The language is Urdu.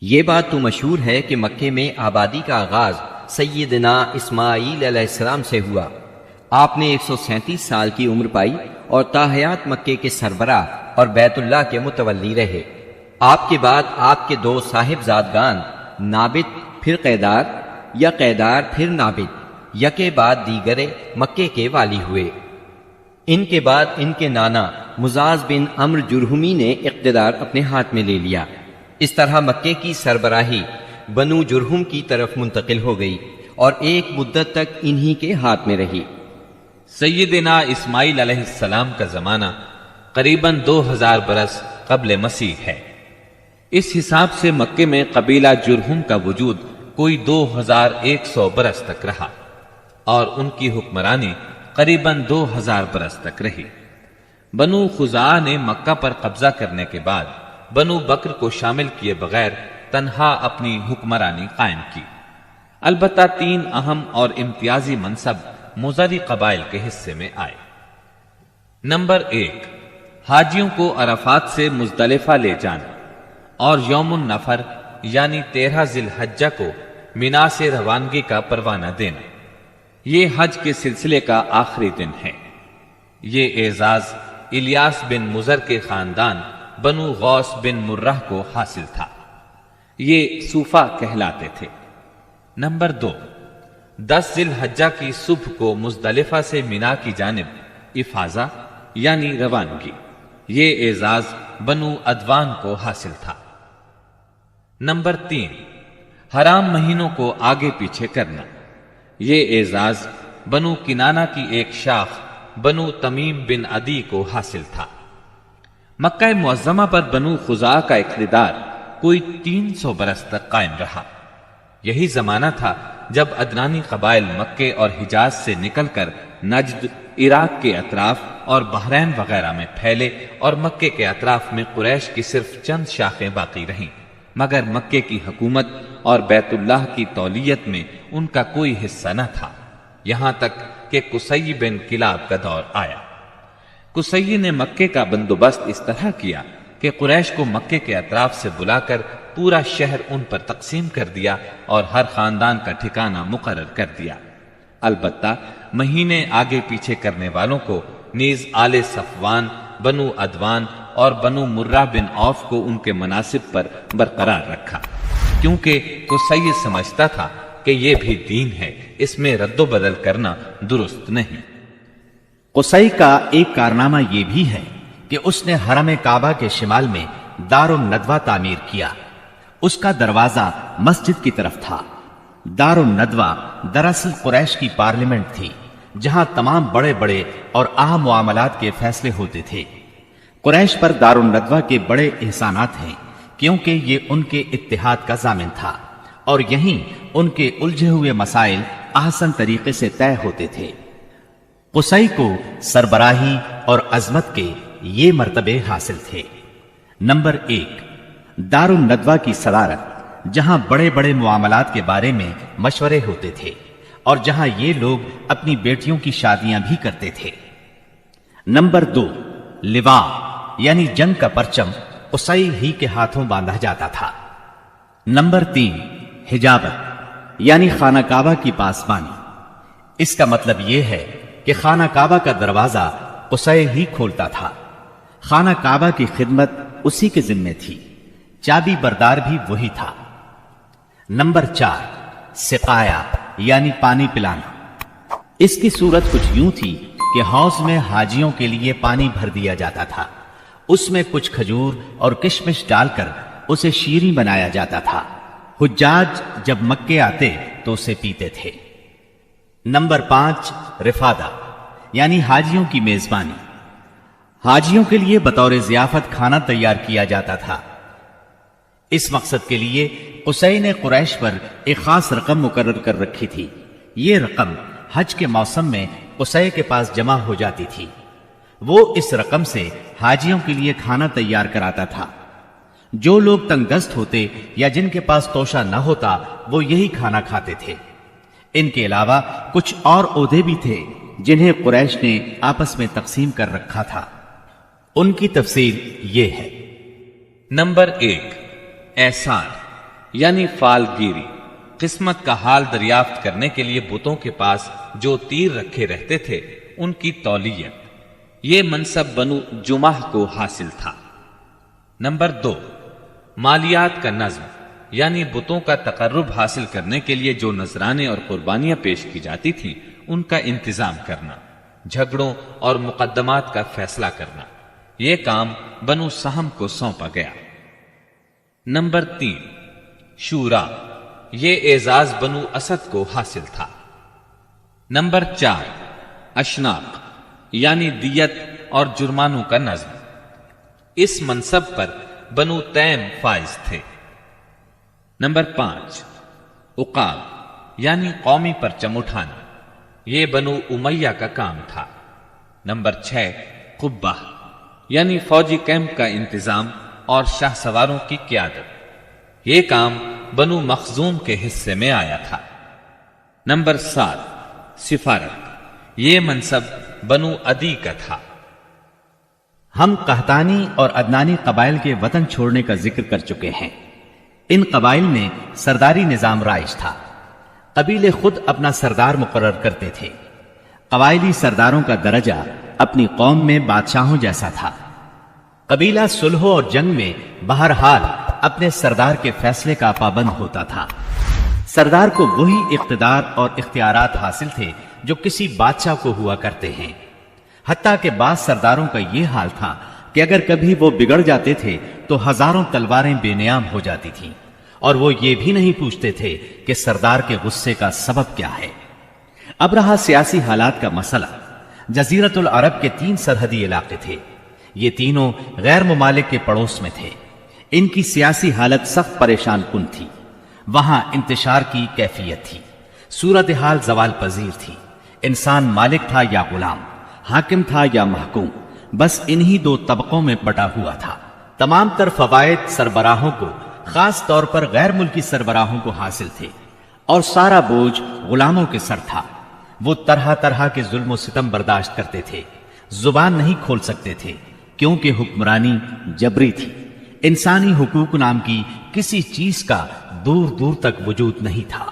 یہ بات تو مشہور ہے کہ مکے میں آبادی کا آغاز سیدنا اسماعیل علیہ السلام سے ہوا۔ آپ نے 137 سال کی عمر پائی اور تاحیات مکے کے سربراہ اور بیت اللہ کے متولی رہے۔ آپ کے بعد آپ کے دو صاحبزادگان نابت پھر قیدار یا قیدار پھر نابت یکے بعد دیگرے مکے کے والی ہوئے۔ ان کے بعد ان کے نانا مزاز بن عمرو جرہمی نے اقتدار اپنے ہاتھ میں لے لیا۔ اس طرح مکے کی سربراہی بنو جرہم کی طرف منتقل ہو گئی اور ایک مدت تک انہی کے ہاتھ میں رہی۔ سیدنا اسماعیل علیہ السلام کا زمانہ قریباً 2000 برس قبل مسیح ہے۔ اس حساب سے مکے میں قبیلہ جرہم کا وجود کوئی 2100 برس تک رہا اور ان کی حکمرانی قریباً 2000 برس تک رہی۔ بنو خزاعہ نے مکہ پر قبضہ کرنے کے بعد بنو بکر کو شامل کیے بغیر تنہا اپنی حکمرانی قائم کی۔ البتہ 3 اہم اور امتیازی منصب مضری قبائل کے حصے میں آئے۔ نمبر 1، حاجیوں کو عرفات سے مزدلفہ لے جانا اور یوم النفر یعنی 13 ذی الحجہ کو منا سے روانگی کا پروانہ دینا۔ یہ حج کے سلسلے کا آخری دن ہے۔ یہ اعزاز الیاس بن مضر کے خاندان بنو غوث بن مرہ کو حاصل تھا۔ یہ صوفہ کہلاتے تھے۔ نمبر 2، 10 ذی الحجہ کی صبح کو مزدلفہ سے منا کی جانب افاضہ یعنی روانگی۔ یہ اعزاز بنو ادوان کو حاصل تھا۔ نمبر 3، حرام مہینوں کو آگے پیچھے کرنا۔ یہ اعزاز بنو کنانہ کی ایک شاخ بنو تمیم بن عدی کو حاصل تھا۔ مکہ معظمہ پر بنو خزاعہ کا اقتدار کوئی 300 برس تک قائم رہا۔ یہی زمانہ تھا جب ادنانی قبائل مکے اور حجاز سے نکل کر نجد، عراق کے اطراف اور بحرین وغیرہ میں پھیلے اور مکے کے اطراف میں قریش کی صرف چند شاخیں باقی رہیں، مگر مکے کی حکومت اور بیت اللہ کی تولیت میں ان کا کوئی حصہ نہ تھا، یہاں تک کہ قصی بن کلاب کا دور آیا۔ قصی نے مکے کا بندوبست اس طرح کیا کہ قریش کو مکے کے اطراف سے بلا کر پورا شہر ان پر تقسیم کر دیا اور ہر خاندان کا ٹھکانہ مقرر کر دیا۔ البتہ مہینے آگے پیچھے کرنے والوں کو نیز آل صفوان، بنو ادوان اور بنو مرہ بن عوف کو ان کے مناصب پر برقرار رکھا، کیونکہ قصی سمجھتا تھا کہ یہ بھی دین ہے، اس میں رد و بدل کرنا درست نہیں۔ قصی کا ایک کارنامہ یہ بھی ہے کہ اس نے حرم کعبہ کے شمال میں دار الندوہ تعمیر کیا۔ اس کا دروازہ مسجد کی طرف تھا۔ دار الندوہ دراصل قریش کی پارلیمنٹ تھی، جہاں تمام بڑے بڑے اور اہم معاملات کے فیصلے ہوتے تھے۔ قریش پر دار الندوہ کے بڑے احسانات ہیں، کیونکہ یہ ان کے اتحاد کا ضامن تھا اور یہیں ان کے الجھے ہوئے مسائل احسن طریقے سے طے ہوتے تھے۔ قصی کو سربراہی اور عظمت کے یہ مرتبے حاصل تھے۔ نمبر 1، دار الندوہ کی صدارت، جہاں بڑے بڑے معاملات کے بارے میں مشورے ہوتے تھے اور جہاں یہ لوگ اپنی بیٹیوں کی شادیاں بھی کرتے تھے۔ نمبر 2، لوا یعنی جنگ کا پرچم قصی ہی کے ہاتھوں باندھا جاتا تھا۔ نمبر 3، حجابت یعنی خانہ کعبہ کی پاسبانی۔ اس کا مطلب یہ ہے کہ خانہ کعبہ کا دروازہ قصی ہی کھولتا تھا۔ خانہ کعبہ کی خدمت اسی کے ذمے تھی، چابی بردار بھی وہی تھا۔ نمبر 4، سقایا یعنی پانی پلانا۔ اس کی صورت کچھ یوں تھی کہ حوض میں حاجیوں کے لیے پانی بھر دیا جاتا تھا، اس میں کچھ کھجور اور کشمش ڈال کر اسے شیریں بنایا جاتا تھا۔ حجاج جب مکے آتے تو اسے پیتے تھے۔ نمبر 5، رفادہ یعنی حاجیوں کی میزبانی۔ حاجیوں کے لیے بطور ضیافت کھانا تیار کیا جاتا تھا۔ اس مقصد کے لیے قصی نے قریش پر ایک خاص رقم مقرر کر رکھی تھی۔ یہ رقم حج کے موسم میں قصی کے پاس جمع ہو جاتی تھی۔ وہ اس رقم سے حاجیوں کے لیے کھانا تیار کراتا تھا۔ جو لوگ تنگ دست ہوتے یا جن کے پاس توشہ نہ ہوتا وہ یہی کھانا کھاتے تھے۔ ان کے علاوہ کچھ اور عہدے بھی تھے جنہیں قریش نے آپس میں تقسیم کر رکھا تھا۔ ان کی تفصیل یہ ہے۔ نمبر 1، احسان یعنی فال گیری، قسمت کا حال دریافت کرنے کے لیے بتوں کے پاس جو تیر رکھے رہتے تھے ان کی تولیت، یہ منصب بنو جمح کو حاصل تھا۔ نمبر 2، مالیات کا نظم، یعنی بتوں کا تقرب حاصل کرنے کے لیے جو نذرانے اور قربانیاں پیش کی جاتی تھیں ان کا انتظام کرنا، جھگڑوں اور مقدمات کا فیصلہ کرنا، یہ کام بنو سہم کو سونپا گیا۔ نمبر 3، شورا، یہ اعزاز بنو اسد کو حاصل تھا۔ نمبر 4، اشناق، یعنی دیت اور جرمانوں کا نظم، اس منصب پر بنو تیم فائز تھے۔ نمبر 5، عقاب، یعنی قومی پرچم اٹھانا، یہ بنو امیہ کا کام تھا۔ نمبر 6، قبہ، یعنی فوجی کیمپ کا انتظام اور شاہ سواروں کی قیادت، یہ کام بنو مخزوم کے حصے میں آیا تھا۔ نمبر 7، سفارت، یہ منصب بنو عدی کا تھا۔ ہم قحطانی اور عدنانی قبائل کے وطن چھوڑنے کا ذکر کر چکے ہیں۔ ان قبائل میں سرداری نظام رائج تھا، قبیلے خود اپنا سردار مقرر کرتے تھے۔ قبائلی سرداروں کا درجہ اپنی قوم میں بادشاہوں جیسا تھا۔ قبیلہ صلح اور جنگ میں بہرحال اپنے سردار کے فیصلے کا پابند ہوتا تھا۔ سردار کو وہی اقتدار اور اختیارات حاصل تھے جو کسی بادشاہ کو ہوا کرتے ہیں۔ حتیٰ کہ بعض سرداروں کا یہ حال تھا کہ اگر کبھی وہ بگڑ جاتے تھے تو ہزاروں تلواریں بے نیام ہو جاتی تھیں، اور وہ یہ بھی نہیں پوچھتے تھے کہ سردار کے غصے کا سبب کیا ہے۔ اب رہا سیاسی حالات کا مسئلہ۔ جزیرۃ العرب کے 3 سرحدی علاقے تھے، یہ تینوں غیر ممالک کے پڑوس میں تھے۔ ان کی سیاسی حالت سخت پریشان کن تھی۔ وہاں انتشار کی کیفیت تھی، صورتحال زوال پذیر تھی۔ انسان مالک تھا یا غلام، حاکم تھا یا محکوم، بس انہی 2 طبقوں میں بٹا ہوا تھا۔ تمام تر فوائد سربراہوں کو، خاص طور پر غیر ملکی سربراہوں کو حاصل تھے، اور سارا بوجھ غلاموں کے سر تھا۔ وہ طرح طرح کے ظلم و ستم برداشت کرتے تھے، زبان نہیں کھول سکتے تھے کیونکہ حکمرانی جبری تھی۔ انسانی حقوق نام کی کسی چیز کا دور دور تک وجود نہیں تھا۔